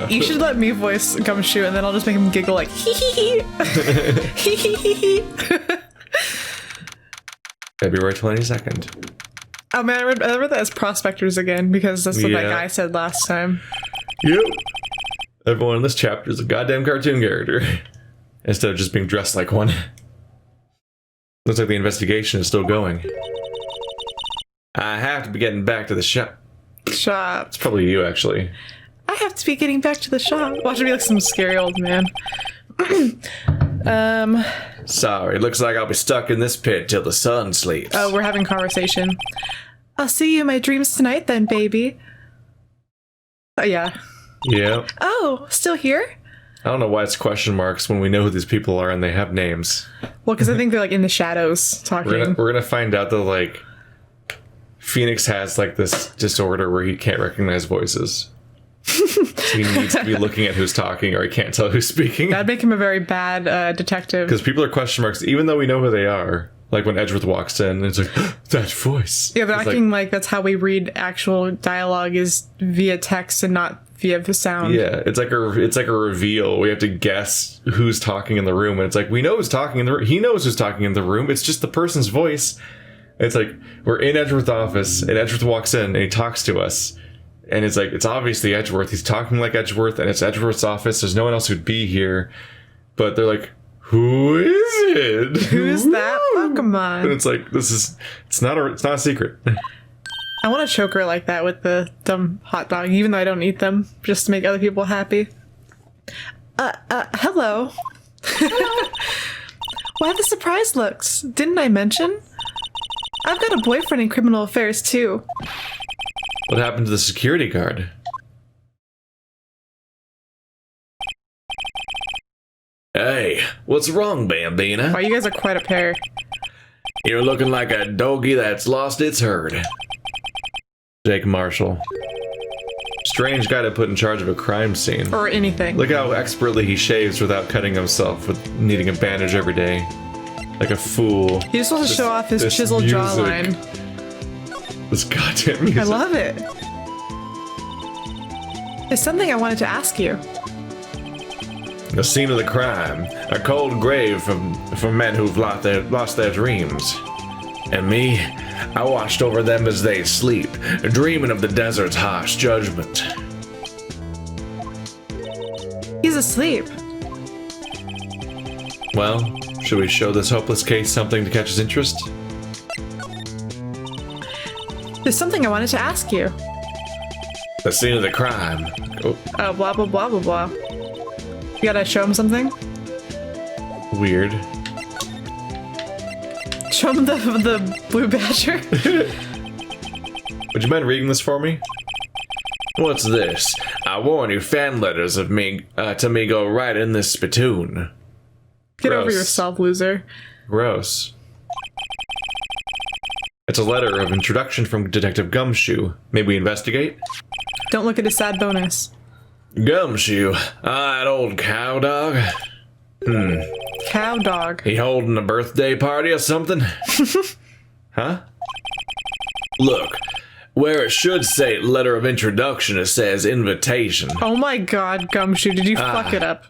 You should let me voice Gumshoe, and then I'll just make him giggle like hee hee hee hee hee hee. February 22nd. Oh man, I read that as prospectors again because that's what that guy said last time. Yep. Everyone in this chapter is a goddamn cartoon character instead of just being dressed like one. Looks like the investigation is still going. I have to be getting back to the shop. Shop. It's probably you, actually. I have to be getting back to the shop. Watch me like some scary old man. Sorry, looks like I'll be stuck in this pit till the sun sleeps. Oh, we're having conversation. I'll see you in my dreams tonight then, baby. Oh, yeah. Yeah. Oh, still here? I don't know why it's question marks when we know who these people are and they have names. Well, because I think they're like in the shadows talking. We're gonna find out that like Phoenix has like this disorder where he can't recognize voices. So he needs to be looking at who's talking or he can't tell who's speaking. That'd make him a very bad detective. Because people are question marks even though we know who they are. Like when Edgeworth walks in and it's like, that voice. Yeah, they're acting like that's how we read actual dialogue is via text and not via the sound. Yeah, it's like a reveal. We have to guess who's talking in the room, and it's like we know who's talking in the room. He knows who's talking in the room. It's just the person's voice. It's like we're in Edgeworth's office, and Edgeworth walks in and he talks to us, and it's like it's obviously Edgeworth. He's talking like Edgeworth, and it's Edgeworth's office. There's no one else who'd be here, but they're like, who is it? Who's that Pokemon? And it's like it's not a secret. I want to choke her like that with the dumb hot dog, even though I don't eat them, just to make other people happy. Hello. Why the surprise looks? Didn't I mention? I've got a boyfriend in criminal affairs, too. What happened to the security guard? Hey, what's wrong, Bambina? Wow, you guys are quite a pair. You're looking like a doggy that's lost its herd. Jake Marshall. Strange guy to put in charge of a crime scene. Or anything. Look how expertly he shaves without cutting himself, with needing a bandage every day. Like a fool. He just wants to show off his chiseled jawline. This goddamn music. I love it. There's something I wanted to ask you. The scene of the crime. A cold grave for men who've lost their dreams. And me, I watched over them as they sleep, dreaming of the desert's harsh judgment. He's asleep. Well, should we show this hopeless case something to catch his interest? There's something I wanted to ask you. The scene of the crime. Oh, Blah, blah, blah, blah, blah. You gotta show him something? weird. Show him the blue badger. Would you mind reading this for me? What's this? I warn you, fan letters of me to me go right in this spittoon. Get Gross. over yourself, loser. Gross. It's a letter of introduction from Detective Gumshoe. May we investigate? Don't look at his sad bonus. Gumshoe, that old cow dog. Cow dog. He holding a birthday party or something? Huh? Look, where it should say letter of introduction, it says invitation. Oh my god, Gumshoe, did you fuck it up?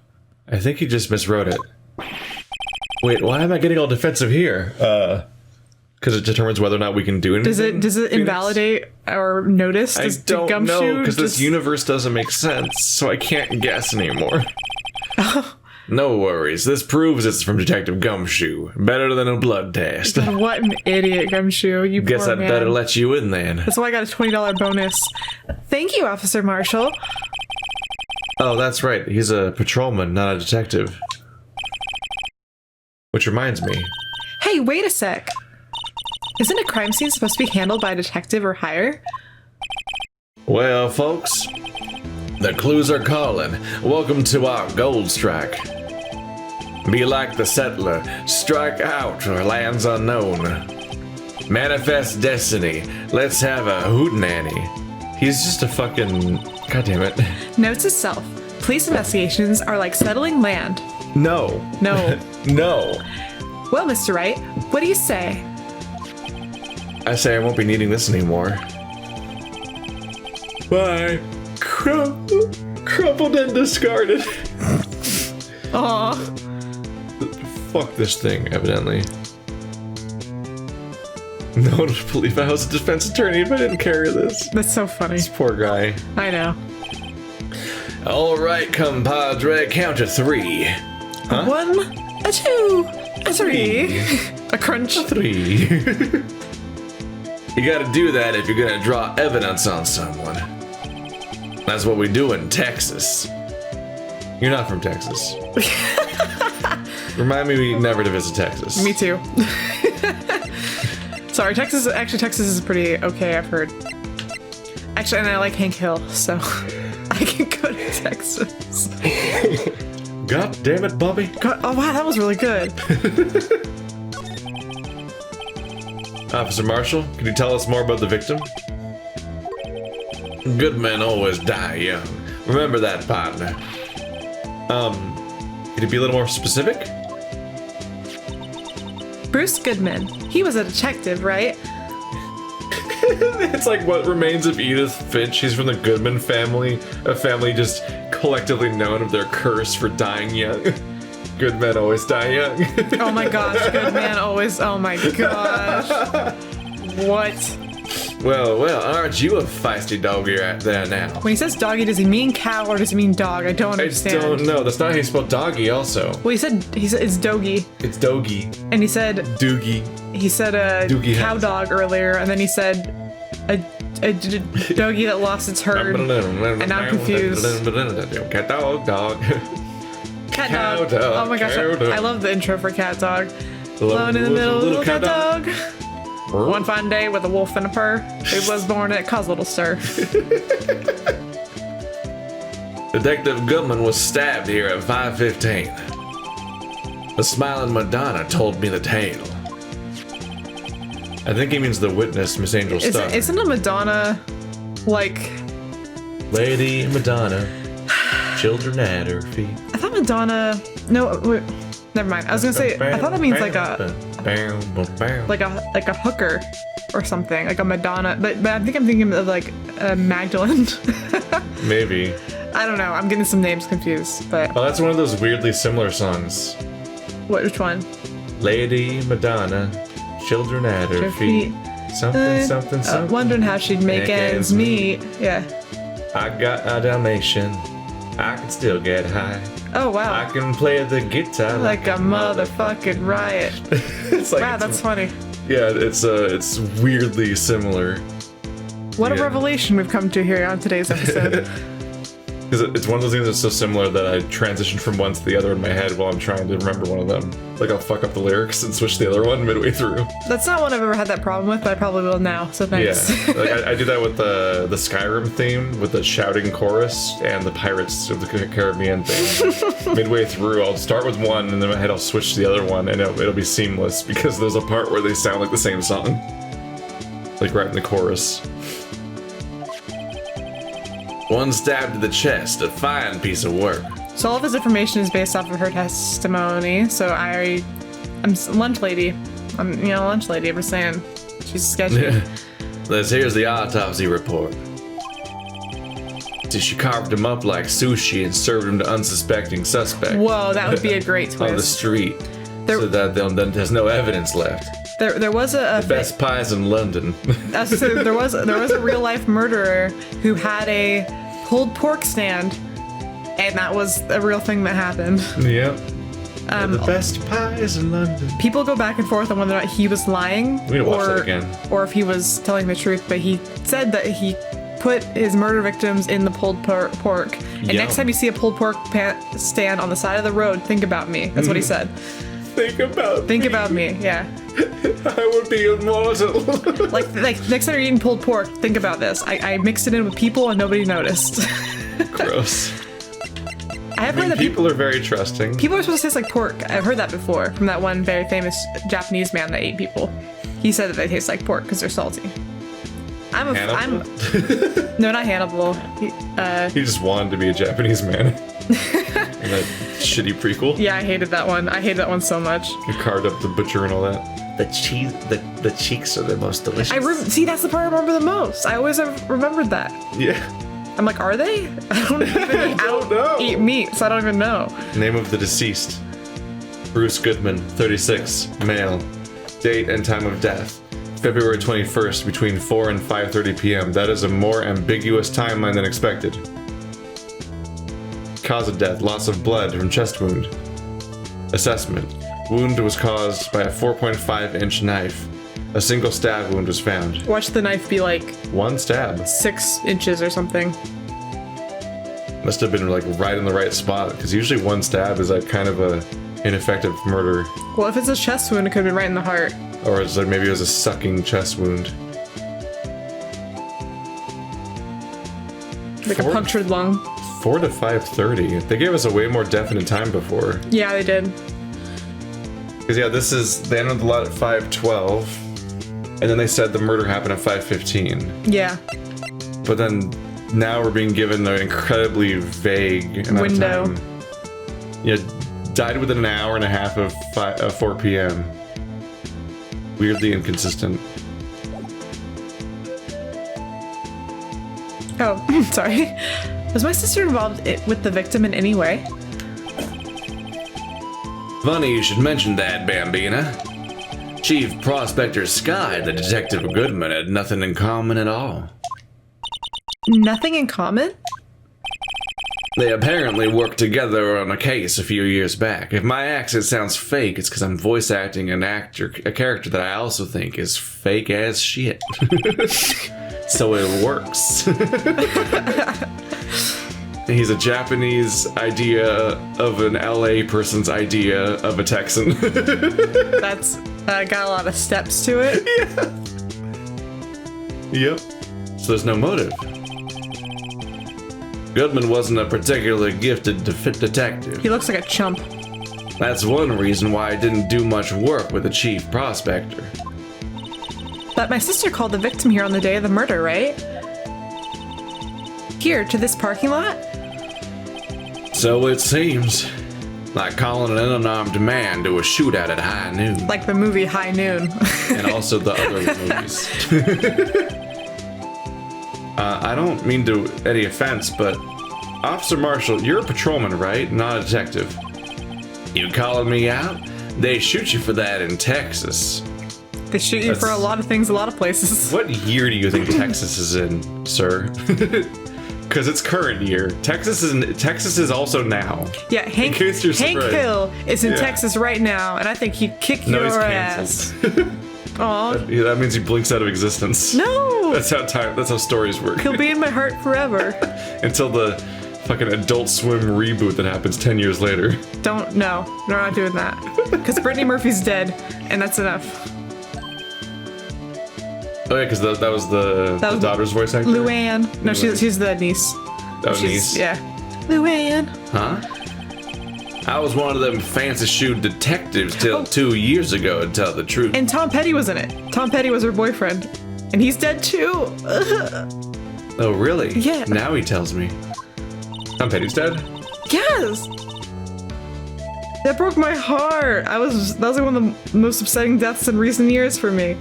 I think he just miswrote it. Wait, why am I getting all defensive here? Because it determines whether or not we can do anything. Does it invalidate our notice? I don't know, because this universe doesn't make sense, so I can't guess anymore. No worries, this proves it's from Detective Gumshoe. Better than a blood test. What an idiot, Gumshoe. You Guess poor I'd man. better let you in then. That's why I got a $20 bonus. Thank you, Officer Marshall. Oh, that's right, he's a patrolman, not a detective. Which reminds me. Hey, wait a sec. Isn't a crime scene supposed to be handled by a detective or higher? Well, folks, the clues are calling. Welcome to our gold strike. Be like the settler, strike out or lands unknown. Manifest destiny, let's have a hootenanny. He's just a fucking... God damn it. Note to self. Police investigations are like settling land. No. No. No. Well, Mr. Wright, what do you say? I say I won't be needing this anymore. Bye. Crumpled and discarded. Aw. Fuck this thing, evidently. No one would believe I was a defense attorney if I didn't carry this. That's so funny. This poor guy. I know. All right, compadre, count to 3. Huh? 1, a 2, a 3, a crunch. 3. You gotta do that if you're gonna draw evidence on someone. That's what we do in Texas. You're not from Texas. Remind me never to visit Texas. Me too. Sorry, Texas is pretty okay, I've heard. Actually, and I like Hank Hill, so I can go to Texas. God damn it, Bobby. God, oh wow, that was really good. Officer Marshall, can you tell us more about the victim? Good men always die young. Remember that, partner. Could you be a little more specific? Bruce Goodman. He was a detective, right? It's like what remains of Edith Finch. She's from the Goodman family, a family just collectively known of their curse for dying young. Good men always die young. Oh my gosh, good man always. Oh my gosh. What? Well, aren't you a feisty dog you're at there now? When he says doggy, does he mean cow or does he mean dog? I don't understand. I don't know. That's not how you spell doggy, also. Well, he said it's doggy. It's doggy. And he said Doogie. He said a Doogie cow has. dog earlier, and then he said a doggy that lost its herd. And now I'm confused. Cat dog. Cat Cow dog. dog, Oh my gosh, cow dog. I love the intro for cat dog. Alone Alone in the middle, little cat dog. One One fine day with a wolf and a purr, it was born and it caused a little stir. Detective Goodman was stabbed here at 5:15. The smiling Madonna told me the tale. I think he means the witness, Miss Angel Star. Isn't a Madonna like... Lady Madonna, children at her feet. I thought Madonna... No, wait, never mind. I was gonna say, I thought that means like a hooker or something, like a Madonna. But I think I'm thinking of like Magdalene. Maybe. I don't know. I'm getting some names confused, but Oh, that's one of those weirdly similar songs. which one? Lady Madonna, children at her Her feet. Something, something, something. Wondering how she'd make ends meet. Yeah. I got a Dalmatian. I can still get high. Oh wow. I can play the guitar Like a motherfucking riot. It's like Wow, that's funny. yeah, it's weirdly similar. What a Yeah. revelation we've come to here on today's episode. Because it's one of those things that's so similar that I transition from one to the other in my head while I'm trying to remember one of them. Like I'll fuck up the lyrics and switch to the other one midway through. That's not one I've ever had that problem with, but I probably will now, so thanks. Yeah, like I do that with the Skyrim theme, with the shouting chorus and the Pirates of the Caribbean theme. Midway through, I'll start with one, and then in my head I'll switch to the other one, and it'll be seamless because there's a part where they sound like the same song, like right in the chorus. One stab to the chest, a fine piece of work. So all of his information is based off of her testimony, so I'm lunch lady. I'm, lunch lady, I'm just saying. She's sketchy. Here's the autopsy report. So she carved him up like sushi and served him to unsuspecting suspects. Whoa, that would be a great twist. On the street. There- So that then there's no evidence left. There was a Best pies in London. so there was a real life murderer who had a pulled pork stand, and that was a real thing that happened. Yep. The best pies in London. People go back and forth on whether or not he was lying We need to watch that again. or if he was telling the truth, but he said that he put his murder victims in the pulled pork. And Yum. next time you see a pulled pork stand on the side of the road, think about me. That's what he said. Think about me, yeah. I would be immortal. Like next time you're eating pulled pork, think about this. I mixed it in with people and nobody noticed. Gross. I have heard that People are very trusting. people are supposed to taste like pork. I've heard that before from that one very famous Japanese man that ate people. He said that they taste like pork because they're salty. Hannibal? No, not Hannibal. He just wanted to be a Japanese man. In that shitty prequel. Yeah, I hated that one. I hated that one so much. He carved up the butcher and all that. The cheeks are the most delicious. See, that's the part I remember the most. I always have remembered that. Yeah. I'm like, are they? I don't eat meat, so I don't even know. Name of the deceased: Bruce Goodman, 36, male. Date and time of death: February 21st, between 4 and 5:30 p.m. That is a more ambiguous timeline than expected. Cause of death: loss of blood from chest wound. Assessment: wound was caused by a 4.5-inch knife. A single stab wound was found. Watch the knife be like One stab. 6 inches or something. Must have been like right in the right spot, because usually one stab is like kind of a ineffective murder. Well, if it's a chest wound, it could have been right in the heart. Or it's like maybe it was a sucking chest wound. Like a punctured lung. 4 to 5:30. They gave us a way more definite time before. Yeah, they did. Because yeah, this is they ended the lot at 5:12, and then they said the murder happened at 5:15. Yeah. But then now we're being given an incredibly vague amount window. of time. Yeah, died within an hour and a half of 4 p.m. Weirdly inconsistent. Oh, sorry. Was my sister involved with the victim in any way? Funny you should mention that, Bambina. Chief Prospector Sky and the Detective Goodman had nothing in common at all. Nothing in common? They apparently worked together on a case a few years back. If my accent sounds fake, it's because I'm voice acting a character that I also think is fake as shit. So it works. He's a Japanese idea of an LA person's idea of a Texan. That's got a lot of steps to it. Yeah. Yep. So there's no motive. Goodman wasn't a particularly gifted detective. He looks like a chump. That's one reason why I didn't do much work with the chief prospector. But my sister called the victim here on the day of the murder, right? Here, to this parking lot? So it seems. Like calling an unarmed man to a shootout at high noon. Like the movie High Noon. And also the other movies. I don't mean to any offense, but Officer Marshall, you're a patrolman, right? Not a detective. You calling me out? They shoot you for that in Texas. They shoot you for a lot of things, a lot of places. What year do you think Texas is in, sir? Because it's current year. Texas is also now. Yeah, Hank surprised. Hill is in Texas right now, and I think he'd kick your ass. Aw. That means he blinks out of existence. No! That's how stories work. He'll be in my heart forever. Until the fucking Adult Swim reboot that happens 10 years later. No, we're not doing that. Because Brittany Murphy's dead, and that's enough. Oh yeah, because that was the daughter's voice actor? Luann. No, she's the niece. That was niece? Yeah. Luann. Huh? I was one of them fancy shoe detectives till 2 years ago, to tell the truth. And Tom Petty was in it. Tom Petty was her boyfriend. And he's dead too. Oh, really? Yeah. Now he tells me. Tom Petty's dead? Yes! That broke my heart. That was like one of the most upsetting deaths in recent years for me.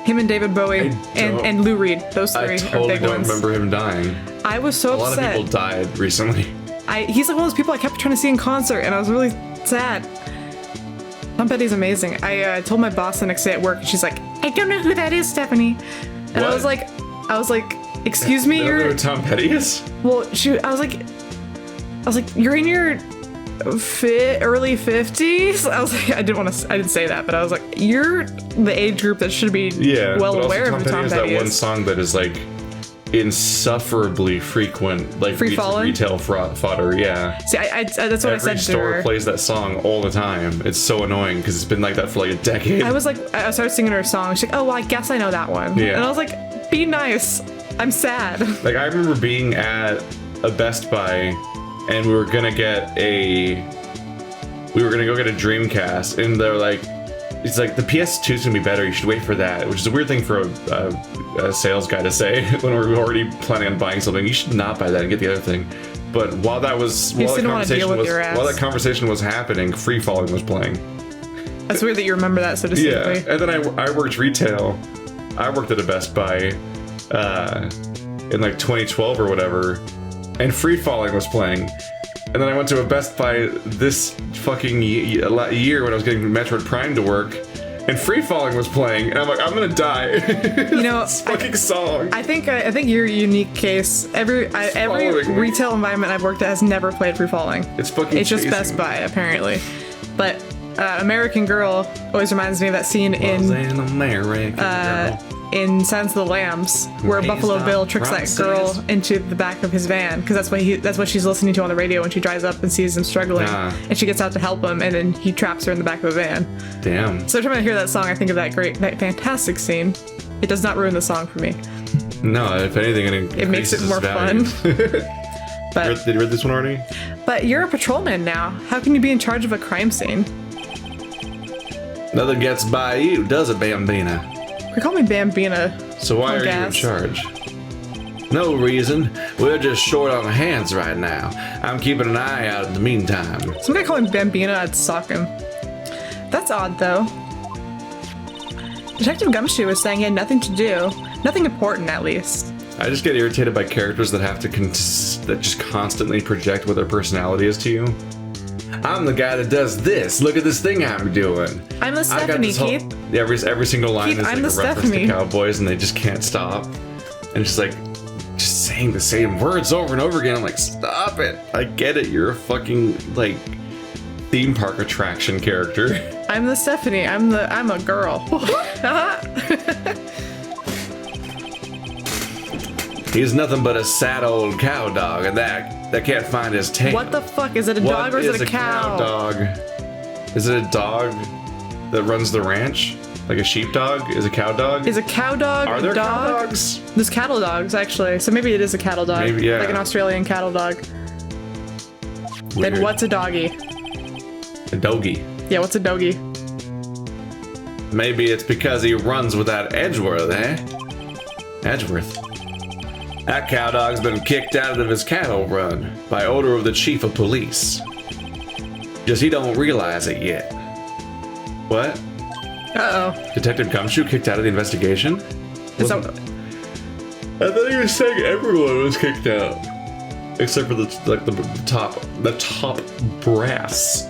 Him and David Bowie and Lou Reed. Those three I are totally big don't ones. remember him dying. I was so upset. A lot of people died recently. He's like one of those people I kept trying to see in concert, and I was really sad. Tom Petty's amazing. I told my boss the next day at work, and she's like, "I don't know who that is, Stephanie." And What? I was like, "Excuse me, You don't know who Tom Petty is? Well, I was like, you're in your early 50s. I was like, I didn't say that, but I was like, you're the age group that should be well but aware also of who Tom has Petty that one is. song that is like insufferably frequent, like Free Fallin'? retail fodder. Yeah. See, that's what I said Every to store her. plays that song all the time. It's so annoying because it's been like that for like a decade. I started singing her song. She's like, oh, well, I guess I know that one. Yeah. And I was like, be nice. I'm sad. Like I remember being at a Best Buy, and we were gonna go get a Dreamcast, and they're like, it's like the PS2 is gonna be better. You should wait for that, which is a weird thing for a sales guy to say when we're already planning on buying something. You should not buy that and get the other thing. But while that conversation was happening, Free Falling was playing. That's weird that you remember that so Yeah, distinctly. and then I worked retail. I worked at a Best Buy in like 2012 or whatever, and Free Falling was playing. And then I went to a Best Buy this fucking year when I was getting Metroid Prime to work, and Free Falling was playing, and I'm like, I'm gonna die. You know, this fucking song. I think you're a unique case. Every following me. retail environment I've worked at has never played Free Falling. It's fucking It's just chasing Best me. Buy, apparently. But American Girl always reminds me of that scene Was an American girl. in Silence of the Lambs, where Raised Buffalo on Bill tricks that promises. girl into the back of his van, because that's what she's listening to on the radio when she drives up and sees him struggling, and she gets out to help him, and then he traps her in the back of a van. Damn. So every time I hear that song, I think of that fantastic scene. It does not ruin the song for me. No, if anything, It makes it increases more value. fun. But Did you read this one already? you're a patrolman now. How can you be in charge of a crime scene? Nothing gets by you, does it, Bambina? You call me Bambina. So why are you in gas. charge? No reason. We're just short on hands right now. I'm keeping an eye out in the meantime. Some guy called me Bambina, I'd sock him. That's odd, though. Detective Gumshoe was saying he had nothing to do. Nothing important, at least. I just get irritated by characters that have to that just constantly project what their personality is to you. I'm the guy that does this. Look at this thing I'm doing. I'm the I got Stephanie, this whole- Keith. Every single line Keith, is I'm like a the reference Stephanie. to cowboys, and they just can't stop. And it's just like just saying the same words over and over again. I'm like, stop it! I get it. You're a fucking like theme park attraction character. I'm the Stephanie. I'm a girl. He's nothing but a sad old cow dog, and that can't find his tail. What the fuck? Is it a dog or is it a cow? Dog? Is it a dog that runs the ranch? Like a sheepdog? Is a cow dog? Is a cow dog Are a there dog? cow dogs? There's cattle dogs, actually. So maybe it is a cattle dog. Maybe, yeah. Like an Australian cattle dog. Weird. Then what's a doggy? A doggy? Yeah, what's a doggy? Maybe it's because he runs without Edgeworth, eh? Edgeworth. That cow dog's been kicked out of his cattle run by order of the chief of police. Just he don't realize it yet. What? Uh-oh. Detective Gumshoe kicked out of the investigation? Is that... I thought he was saying everyone was kicked out, except for the top brass.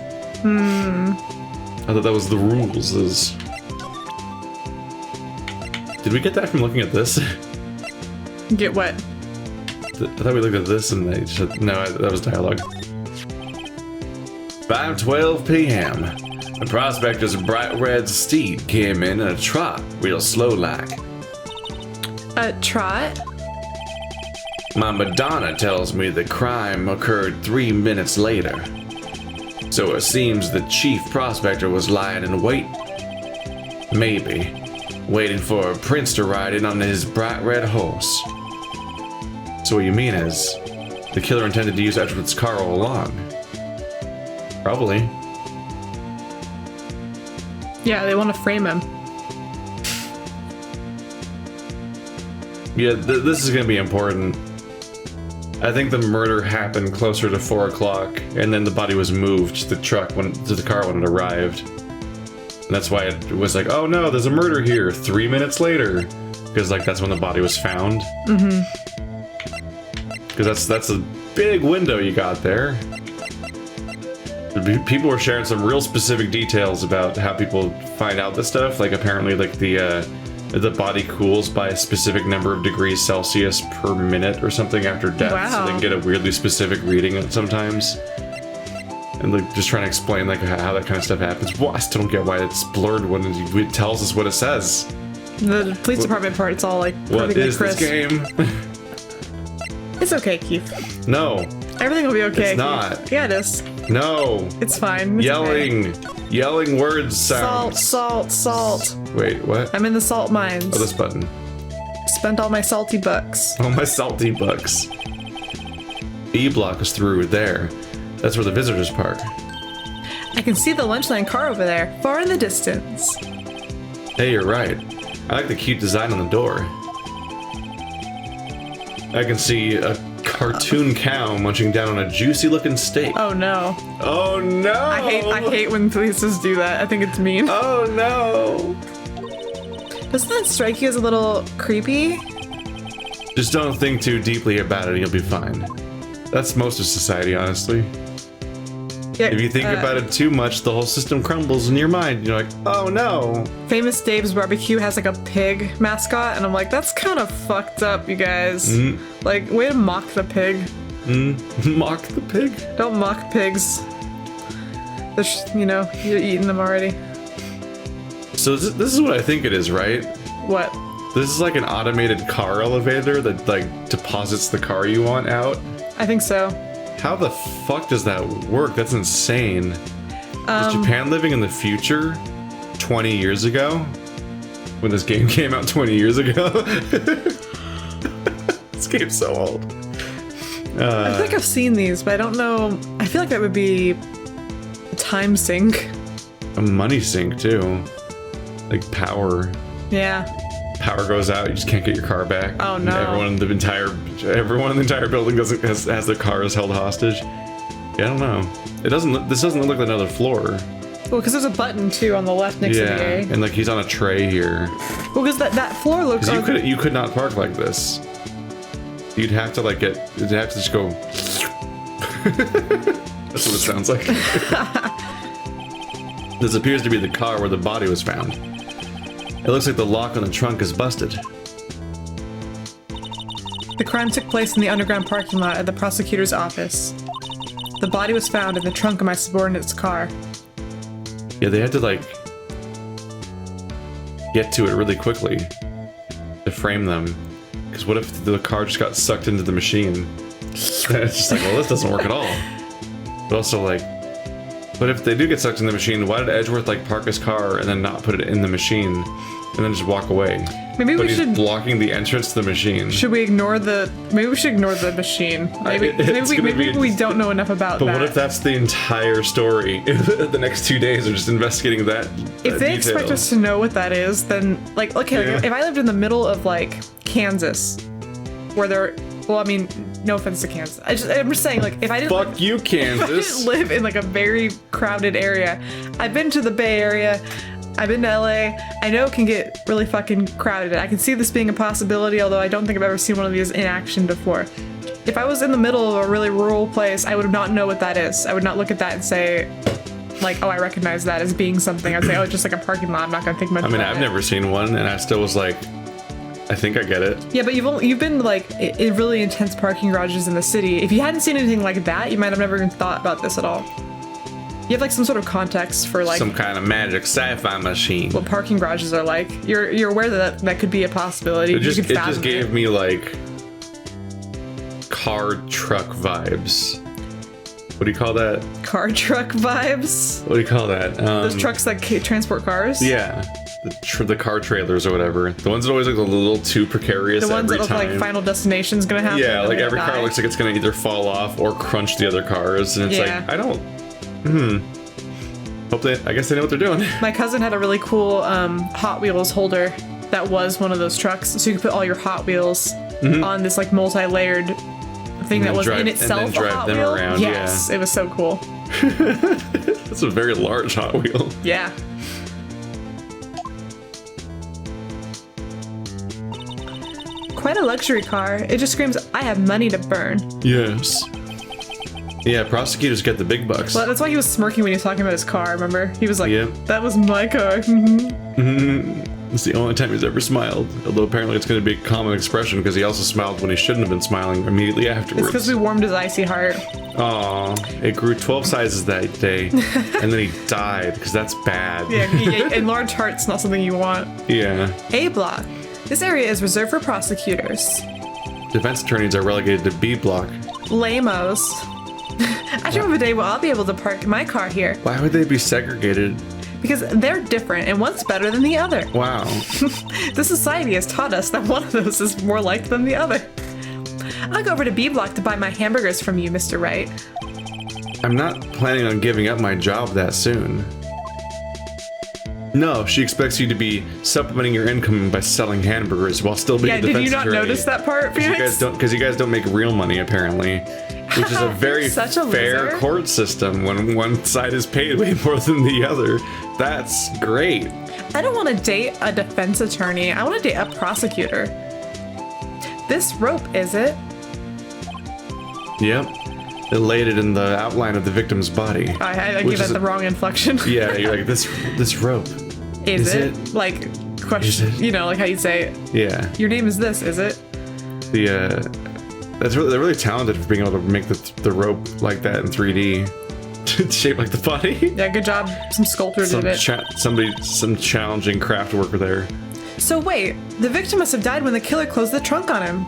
I thought that was the rules. Did we get that from looking at this? Get what? I thought we looked at this and they said no. That was dialogue. 5:12 p.m. The prospector's bright red steed came in a trot, real slow like. Trot? My Madonna tells me the crime occurred 3 minutes later. So it seems the chief prospector was lying in wait. Maybe. Waiting for a prince to ride in on his bright red horse. So what you mean is, the killer intended to use Edgeworth's car all along? Probably. Yeah, they want to frame him. Yeah, this is gonna be important. I think the murder happened closer to 4 o'clock, and then the body was moved to the car when it arrived. And that's why it was like, oh no, there's a murder here 3 minutes later. Because like that's when the body was found. Because that's a big window you got there. People were sharing some real specific details about how people find out this stuff. Like apparently like the body cools by a specific number of degrees Celsius per minute or something after death. Wow. So they can get a weirdly specific reading sometimes. And like just trying to explain like how that kind of stuff happens. Well, I still don't get why it's blurred when it tells us what it says. The police department part, it's all like What perfectly is crisp. this game? It's okay, Keith. No. Everything will be okay. It's Keith. not. Yeah, it is. No. It's fine. It's okay. Yelling words Salt, sounds. salt. Wait, what? I'm in the salt mines. Oh, this button. Spent all my salty bucks. Oh, my salty bucks. E block is through there. That's where the visitors park. I can see the Lunchland car over there, far in the distance. Hey, you're right. I like the cute design on the door. I can see a cartoon cow munching down on a juicy-looking steak. Oh no. Oh no! I hate when polices do that. I think it's mean. Oh no! Doesn't that strike you as a little creepy? Just don't think too deeply about it, you'll be fine. That's most of society, honestly. Yeah, If you think about it too much, the whole system crumbles in your mind. You're like, oh no. Famous Dave's Barbecue has like a pig mascot, and I'm like, that's kind of fucked up, you guys. Like, way to mock the pig. Mock the pig? Don't mock pigs. You know, you're eating them already. So this is what I think it is, right? What? This is like an automated car elevator that like deposits the car you want out. I think so. How the fuck does that work? That's insane. Is Japan living in the future 20 years ago? When this game came out 20 years ago? This game's so old. I think I've seen these, but I don't know. I feel like that would be a time sink. A money sink too. Like power. Yeah. Power goes out, you just can't get your car back. Oh no. Everyone in the entire building has their cars held hostage. Yeah, I don't know. This doesn't look like another floor. Well, because there's a button too on the left next to the A. And like he's on a tray here. Well, because that floor looks. You could not park like this. You'd have to like you'd have to just go. That's what it sounds like. This appears to be the car where the body was found. It looks like the lock on the trunk is busted. The crime took place in the underground parking lot at the prosecutor's office. The body was found in the trunk of my subordinate's car. Yeah, they had to like get to it really quickly to frame them. Because what if the car just got sucked into the machine? It's just like, well, this doesn't work at all. But also like, but if they do get sucked in the machine, why did Edgeworth like park his car and then not put it in the machine and then just walk away? Maybe but we he's should blocking the entrance to the machine. Should we ignore the? Maybe we should ignore the machine. Maybe we don't know enough about but that. What if that's the entire story? The next 2 days are just investigating that. If they expect us to know what that is, then like okay, Yeah. like, if I lived in the middle of like Kansas, where there, well, I mean, no offense to Kansas, I'm just saying like if I didn't Fuck you, if I Kansas. didn't live in like a very crowded area. I've been to the Bay Area. I've been to LA. I know it can get really fucking crowded. I can see this being a possibility, although I don't think I've ever seen one of these in action before. If I was in the middle of a really rural place, I would not know what that is. I would not look at that and say, like, oh, I recognize that as being something. I'd say, oh, it's just like a parking lot. I'm not gonna think much about it. I mean, I've never seen one, and I still was like, I think I get it. Yeah, but you've been like in really intense parking garages in the city. If you hadn't seen anything like that, you might have never even thought about this at all. You have like some sort of context for like some kind of magic sci-fi machine. what parking garages are like. You're aware that could be a possibility. It just You could fathom just gave me like car truck vibes. What do you call that? car truck vibes. What do you call that? Those trucks that transport cars. Yeah, the car trailers or whatever. The ones that always look a little too precarious. The ones every that look time. like Final Destination's gonna happen. Yeah, and like they're every gonna car die. looks like it's gonna either fall off or crunch the other cars, and it's Yeah. like I don't. I guess they know what they're doing. My cousin had a really cool Hot Wheels holder that was one of those trucks, so you could put all your Hot Wheels on this like multi-layered thing that was in itself a Hot Wheel. Around, yes, it was so cool. That's a very large Hot Wheel. Yeah. Quite a luxury car. It just screams, I have money to burn. Yes. Yeah, prosecutors get the big bucks. Well, that's why he was smirking when he was talking about his car, remember? He was like, Yeah. that was my car. It's the only time he's ever smiled. Although apparently it's going to be a common expression because he also smiled when he shouldn't have been smiling immediately It's afterwards. because we warmed his icy heart. Aw, it grew 12 sizes that day, and then he died because that's bad. Yeah, enlarged heart's not something you want. Yeah. A block. This area is reserved for prosecutors. Defense attorneys are relegated to B block. Lamos. I dream of a day where I'll be able to park my car here Why would they be segregated? because they're different and one's better than the other. Wow. The society has taught us that one of those is more liked than the other. I'll go over to B block to buy my hamburgers from you, Mr. Wright. I'm not planning on giving up my job that soon. No, she expects you to be supplementing your income by selling hamburgers while still being Yeah, a defense did you not attorney. notice that part, Phoenix? Because you guys don't make real money, apparently. Which is a very Such a fair loser. court system when one side is paid way more than the other. That's great. I don't want to date a defense attorney. I want to date a prosecutor. This rope, is it? Yep. It laid it in the outline of the victim's body. I Which gave that is the wrong inflection. Yeah, you're like, this rope. Is it? it? Like, question, Is it? you know, like how you say, Yeah. your name is this, is it? They're really talented for being able to make the rope like that in 3D. It's shaped like the body. Yeah, good job. Some sculptor did it. Some challenging craft worker there. So wait, the victim must have died when the killer closed the trunk on him.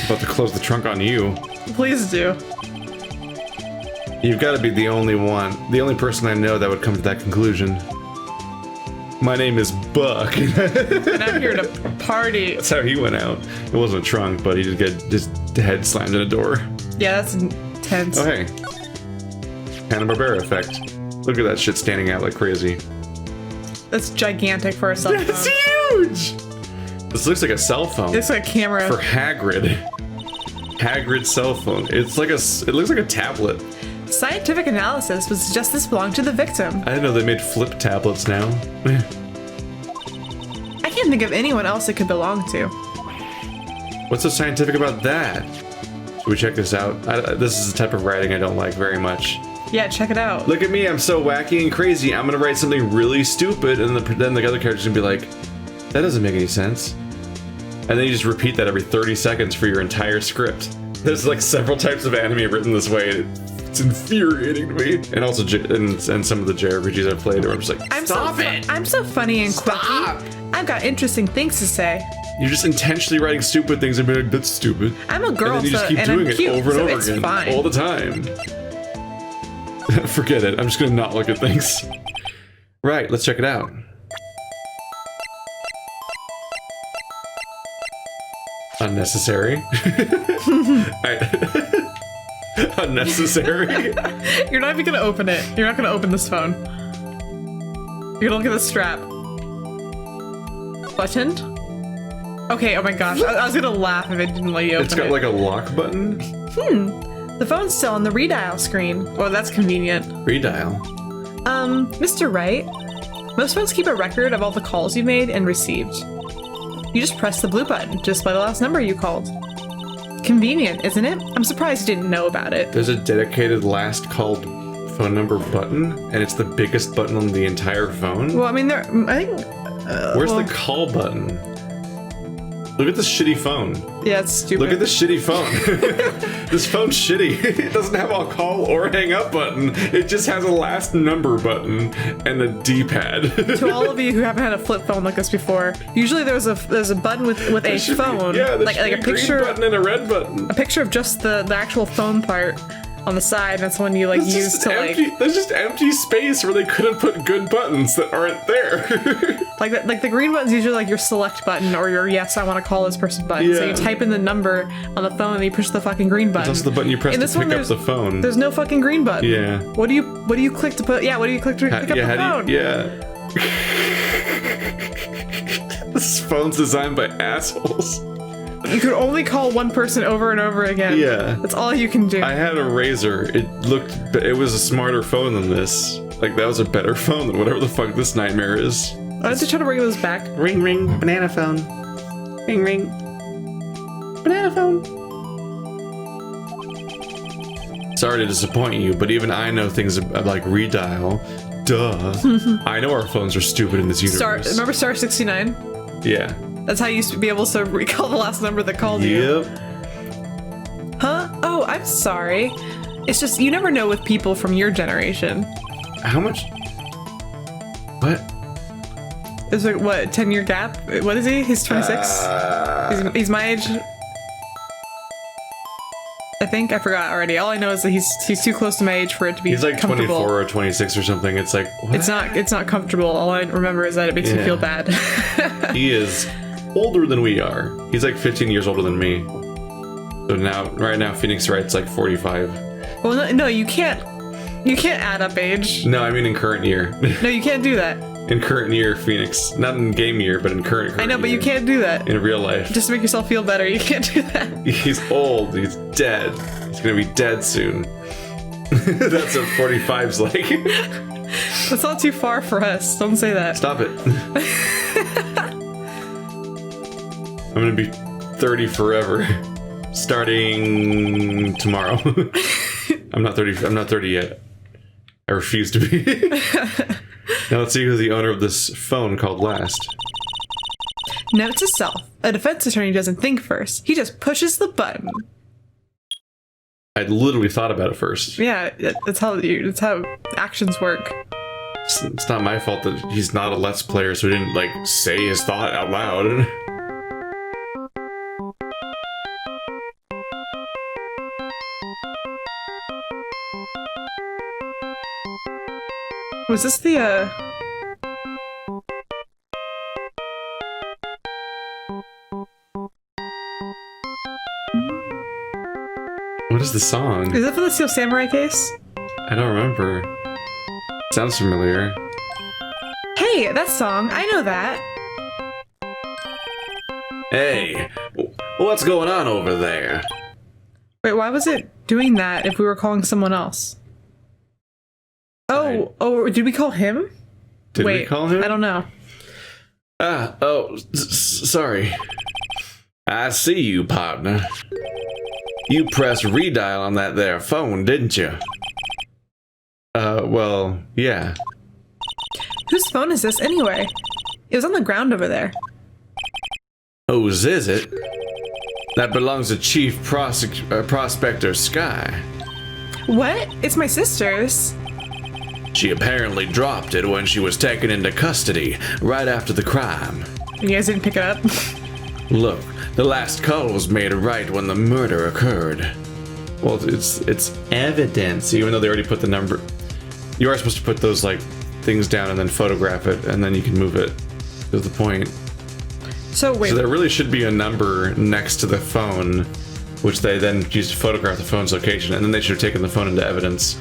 About to close the trunk on you. Please do. You've got to be the only person I know that would come to that conclusion. My name is Buck. And I'm here to party. That's how he went out. It wasn't a trunk, but he did get his head slammed in a door. Yeah, that's intense. Oh hey, Hanna-Barbera effect. Look at that shit standing out like crazy. That's gigantic for a cell phone. It's huge. This looks like a cell phone It's like a camera. for Hagrid. Hagrid's cell phone. It looks like a tablet. Scientific analysis would suggest this belonged to the victim. I didn't know they made flip tablets now. I can't think of anyone else it could belong to. What's so scientific about that? Should we check this out? This is the type of writing I don't like very much. Yeah, check it out. Look at me, I'm so wacky and crazy. I'm gonna write something really stupid, and then the other character's gonna be like, that doesn't make any sense. And then you just repeat that every 30 seconds for your entire script. There's like several types of anime written this way. It's infuriating to me. And also, and some of the JRPGs I've played, where I'm just like, stop it! I'm so funny and Stop! quirky. I've got interesting things to say. You're just intentionally writing stupid things and being like, that's stupid. I'm a girl, And then you just so, keep and doing I'm it cute, over and so over it's again, fine. all the time. Forget it. I'm just gonna not look at things. Right, let's check it out. Unnecessary. Unnecessary. You're not even gonna open it. You're not gonna open this phone. You're gonna look at the strap. Buttoned? Okay, oh my gosh. I was gonna laugh if it didn't let you open it. It's got like a lock button. The phone's still on the redial screen. Oh, that's convenient. Redial. Mr. Wright, most phones keep a record of all the calls you've made and received. You just press the blue button to display the last number you called. Convenient, isn't it? I'm surprised you didn't know about it. There's a dedicated last called phone number button, and it's the biggest button on the entire phone. Well, I mean, I think... Where's well, the call button? Look at this shitty phone. Yeah, it's stupid. Look at this shitty phone. This phone's shitty. It doesn't have a call or hang up button. It just has a last number button and a D-pad. To all of you who haven't had a flip phone like this before, usually there's a button with a phone, like a picture, green button and a red button. a picture of just the actual phone part on the side. That's one you like That's use just to empty, there's just empty space where they couldn't put good buttons that aren't there. like the green button's usually like your select button or your yes, I want to call this person button. So Yeah. you type in the number on the phone and you push the fucking green button. That's the button you press In to this one, pick up the phone. There's no fucking green button. Yeah. What do you click to put? Yeah. What do you click to pick up the phone? This phone's designed by assholes. You could only call one person over and over again. Yeah. That's all you can do. I had a Razor. It was a smarter phone than this. Like, that was a better phone than whatever the fuck this nightmare is. Why don't you try to bring those back? Ring ring, banana phone. Ring ring. Banana phone. Sorry to disappoint you, but even I know things like redial. Duh. I know our phones are stupid in this universe. Remember star 69? Yeah. That's how you used to be able to recall the last number that called you. Yep. Huh? Oh, I'm sorry. It's just, you never know with people from your generation. How much? What? It's like, what, 10-year gap? What is he? He's 26? He's my age? I think. I forgot already. All I know is that he's too close to my age for it to be He's like comfortable. 24 or 26 or something. It's like, what? It's not comfortable. All I remember is that it makes me feel bad. He is older than we are. He's like 15 years older than me. So right now, Phoenix Wright's like 45. Well, no, you can't. You can't add up age. No, I mean in current year. No, you can't do that. In current year, Phoenix. Not in game year, but in current I know, but year. you can't do that. In real life. Just to make yourself feel better, you can't do that. He's old. He's dead. He's gonna be dead soon. That's what 45's like. That's not too far for us. Don't say that. Stop it. I'm gonna be 30 forever. Starting tomorrow. I'm not 30 yet. I refuse to be. Now let's see who the owner of this phone called last. Note to self: a defense attorney doesn't think first. He just pushes the button. I literally thought about it first. Yeah, that's how actions work. It's not my fault that he's not a Let's Player, so he didn't like say his thought out loud. Was this the What is the song? Is that for the Steel Samurai case? I don't remember. Sounds familiar. Hey, that song, I know that. Hey, what's going on over there? Wait, why was it doing that if we were calling someone else? Oh, did we call him? Did we call him? I don't know. Sorry. I see you, partner. You pressed redial on that there phone, didn't you? Well, yeah. Whose phone is this anyway? It was on the ground over there. Whose is it? That belongs to Chief Prospector Sky. What? It's my sister's. She apparently dropped it when she was taken into custody right after the crime. You guys didn't pick it up? Look, the last call was made right when the murder occurred. Well, it's evidence, even though they already put the number. You are supposed to put those like things down and then photograph it, and then you can move it. Is the point? So wait. So there really should be a number next to the phone, which they then use to photograph the phone's location, and then they should have taken the phone into evidence.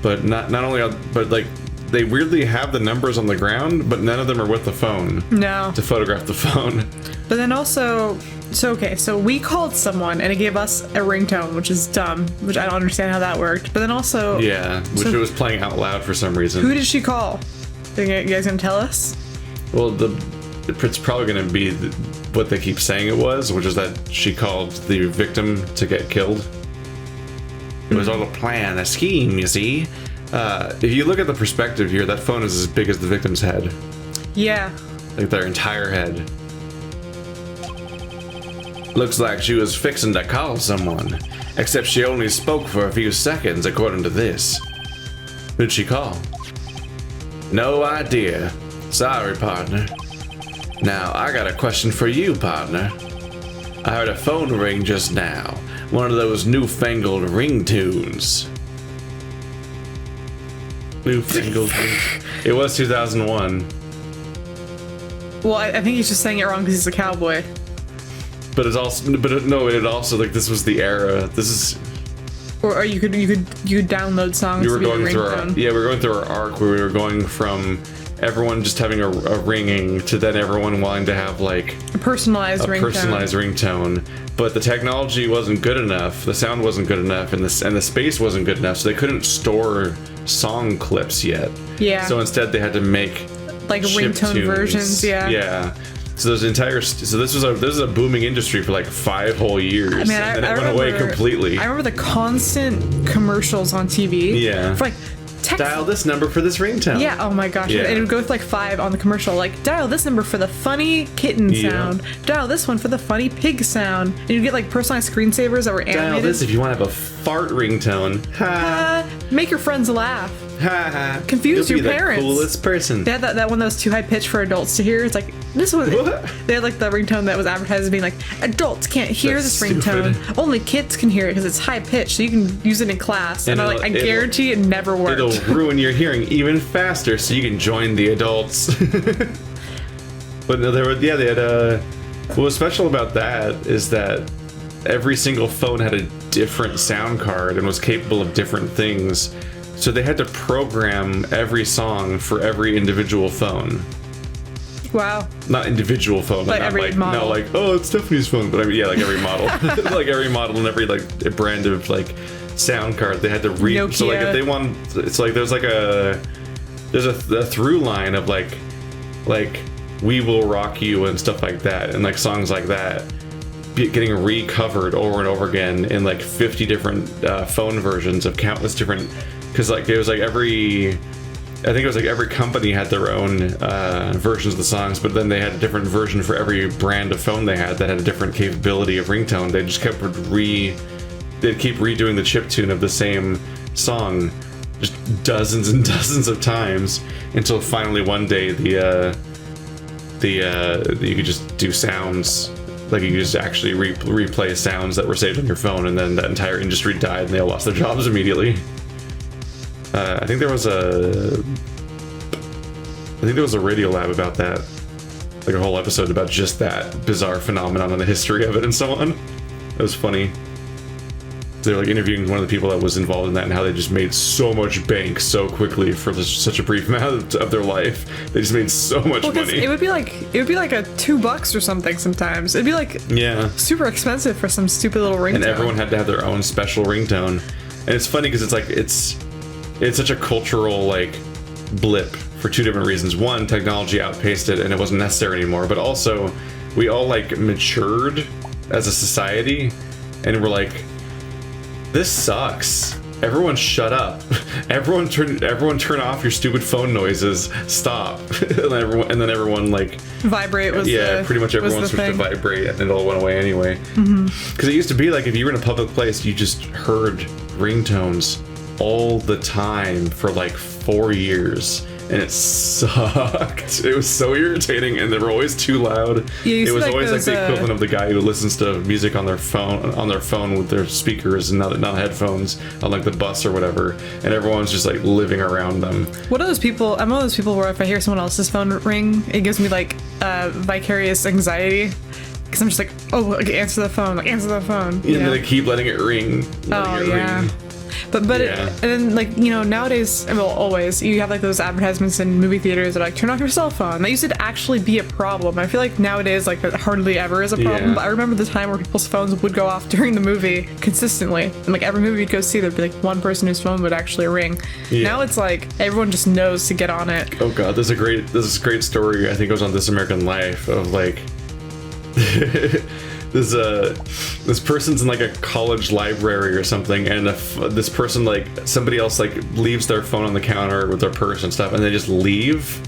But not only, but like they weirdly have the numbers on the ground, but none of them are with the phone. No. To photograph the phone. But then also, so we called someone and it gave us a ringtone, which is dumb, which I don't understand how that worked. But then also, Yeah, which it was playing out loud for some reason. who did she call? You guys gonna tell us? Well, it's probably going to be what they keep saying it was, which is that she called the victim to get killed. It was all a plan, a scheme, you see. If you look at the perspective here, that phone is as big as the victim's head. Yeah. Like their entire head. Looks like she was fixing to call someone, except she only spoke for a few seconds according to this. Who'd she call? No idea. Sorry, partner. Now, I got a question for you, partner. I heard a phone ring just now. One of those newfangled ringtones. Newfangled. It was 2001. Well, I think he's just saying it wrong because he's a cowboy. But it's also, it also like this was the era. This is. Or you could download songs. We were to be going a through our, ringtone. yeah, we were going through our arc where we were going from everyone just having a ringing to then everyone wanting to have like A personalized ringtone. But the technology wasn't good enough, the sound wasn't good enough, and the space wasn't good enough, so they couldn't store song clips yet. Yeah. So instead they had to make Like ringtone chiptunes. versions. Yeah. Yeah. So this was a booming industry for like 5 whole years. I mean, and then I it went away remember- completely. I remember the constant commercials on TV. Yeah. For like text. Dial this number for this ringtone. Yeah, oh my gosh. Yeah. And it would go with like 5 on the commercial. Like, dial this number for the funny kitten Yeah. sound. Dial this one for the funny pig sound. And you'd get like personalized screensavers that were animated. Dial this if you want to have a fart ringtone. Ha Make your friends laugh. ha ha. Confuse You'll your be parents. The coolest person. They had that one that was too high pitched for adults to hear. It's like, this was. What? They had like the ringtone that was advertised as being like, adults can't hear That's this ringtone. stupid. Only kids can hear it because it's high pitched, so you can use it in class. And, And I it'll- guarantee it never worked. It'll ruin your hearing even faster, so you can join the adults. But no, they had. What was special about that is that every single phone had a different sound card and was capable of different things. So they had to program every song for every individual phone. Wow. Not individual phone, Like not every like model. no, like oh, it's Stephanie's phone, but I mean, yeah, like every model, like every model and every like brand of like sound card. They had to read. Nokia. So like if they want, it's like there's a through line of like We Will Rock You and stuff like that, and like songs like that getting recovered over and over again in like 50 different phone versions of countless different, because like it was like every company had their own versions of the songs, but then they had a different version for every brand of phone they had that had a different capability of ringtone. They just kept they'd keep redoing the chiptune of the same song just dozens and dozens of times until finally one day you could just do sounds, like you could just actually replay sounds that were saved on your phone, and then that entire industry died and they all lost their jobs immediately. I think there was a Radio Lab about that, like a whole episode about just that bizarre phenomenon and the history of it and so on. It was funny. They're like interviewing one of the people that was involved in that and how they just made so much bank so quickly for such a brief amount of their life. They just made so much money. It would be like a $2 or something sometimes. It'd be like super expensive for some stupid little ringtone. And everyone had to have their own special ringtone. And it's funny because it's like it's such a cultural like blip for two different reasons. One, technology outpaced it and it wasn't necessary anymore, but also we all like matured as a society and we're like, this sucks. Everyone shut up. Everyone turn off your stupid phone noises. Stop. and then everyone like vibrate was pretty much everyone switched to vibrate and it all went away anyway. Because it used to be like if you were in a public place, you just heard ringtones all the time for like 4 years, and it sucked. It was so irritating, and they were always too loud. Yeah, it was like always those, like the equivalent of the guy who listens to music on their phone with their speakers and not headphones on like the bus or whatever, and everyone's just like living around them. What are those people? I'm one of those people where if I hear someone else's phone ring, it gives me like vicarious anxiety. Because I'm just like, oh, like, answer the phone. Yeah, and they keep letting it ring. Ring. But and then like, you know, nowadays, well, always you have like those advertisements in movie theaters that are like, turn off your cell phone. That used to actually be a problem. I feel like nowadays like that hardly ever is a problem. Yeah. But I remember the time where people's phones would go off during the movie consistently, and like every movie you'd go see, there'd be like one person whose phone would actually ring. Yeah. Now it's like everyone just knows to get on it. Oh god, there's this great story. I think it was on This American Life of like. This person's in like a college library or something, and this person, like somebody else, like leaves their phone on the counter with their purse and stuff, and they just leave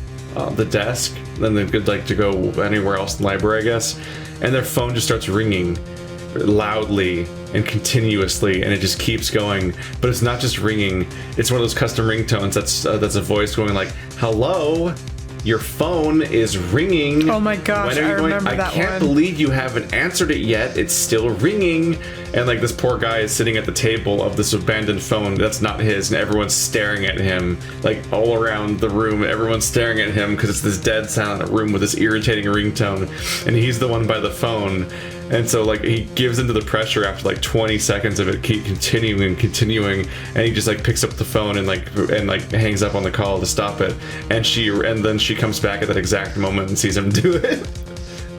the desk. Then they could like to go anywhere else in the library, I guess, and their phone just starts ringing loudly and continuously, and it just keeps going. But it's not just ringing; it's one of those custom ringtones that's a voice going like, "Hello. Your phone is ringing." Oh my gosh, I remember that one. I can't believe you haven't answered it yet. It's still ringing. And like this poor guy is sitting at the table of this abandoned phone that's not his, and everyone's staring at him, like all around the room. Everyone's staring at him because it's this dead silent room with this irritating ringtone, and he's the one by the phone. And so like he gives into the pressure after like 20 seconds of it keep continuing, and he just like picks up the phone and like hangs up on the call to stop it. And then she comes back at that exact moment and sees him do it.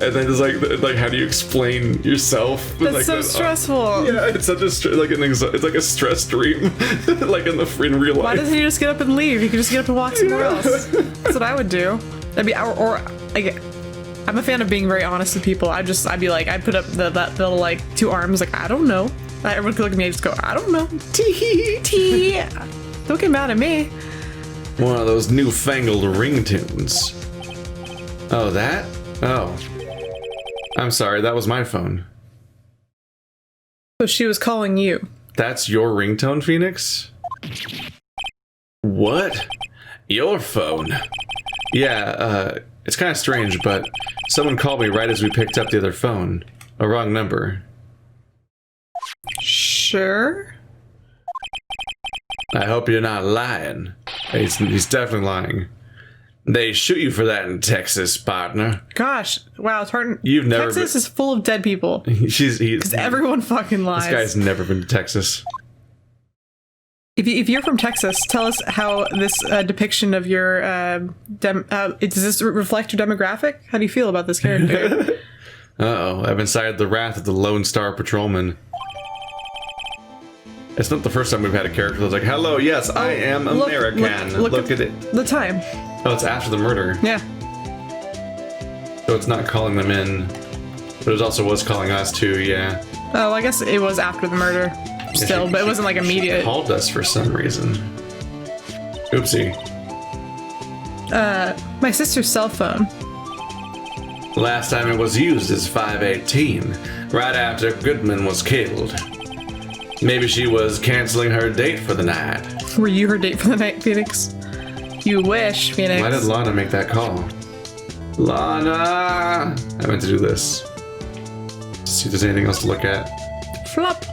And then it's like how do you explain yourself? That's like so stressful. Yeah, it's such a it's like a stress dream, like in real life. Why doesn't he just get up and leave? He could just get up and walk somewhere else. That's what I would do. That'd be or like. I'm a fan of being very honest with people. I'd be like, I'd put up that little like two arms, like, I don't know. Everyone could look at me and just go, I don't know. Tee. Don't get mad at me. One of those newfangled ringtones. Oh, that? Oh. I'm sorry, that was my phone. So she was calling you. That's your ringtone, Phoenix? What? Your phone? Yeah, it's kind of strange, but someone called me right as we picked up the other phone. A wrong number. Sure. I hope you're not lying. He's definitely lying. They shoot you for that in Texas, partner. Gosh, wow, Tartan. You've never Texas is full of dead people. Because Everyone fucking lies. This guy's never been to Texas. If you're from Texas, tell us how this depiction of your does this reflect your demographic? How do you feel about this character? Uh-oh, I've incited the wrath of the Lone Star Patrolman. It's not the first time we've had a character that's like, hello, yes, I am American. Look at it. The time. Oh, it's after the murder. Yeah. So it's not calling them in, but it also was calling us too, yeah. Oh, I guess it was after the murder still, but it wasn't like immediate. She called us for some reason. Oopsie. My sister's cell phone. Last time it was used is 5/18, right after Goodman was killed. Maybe she was canceling her date for the night. Were you her date for the night, Phoenix? You wish, Phoenix. Why did Lana make that call? Lana! I meant to do this. See if there's anything else to look at. Flop.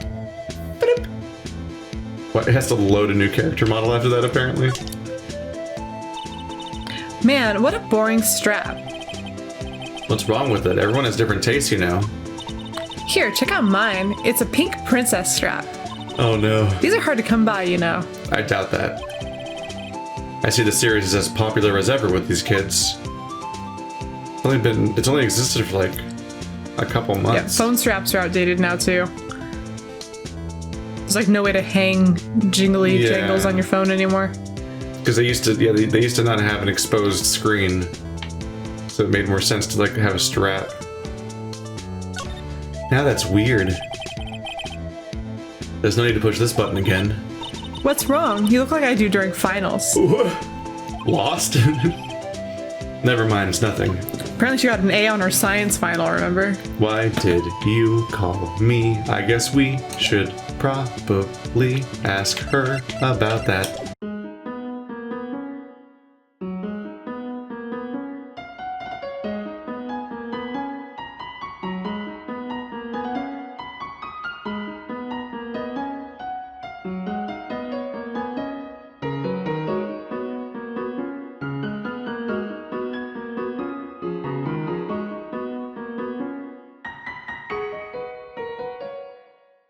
What? It has to load a new character model after that, apparently. Man, what a boring strap. What's wrong with it? Everyone has different tastes, you know. Here, check out mine. It's a pink princess strap. Oh no. These are hard to come by, you know. I doubt that. I see the series is as popular as ever with these kids. It's only existed for like a couple Yeah, months. phone straps are outdated now too. There's like no way to hang jingly jangles on your phone anymore. Because they used to not have an exposed screen, so it made more sense to like have a strap. Now that's weird. There's no need to push this button again. What's wrong? You look like I do during finals. Lost? Never mind, it's nothing. Apparently she got an A on her science final, remember? Why did you call me? I guess we should probably ask her about that.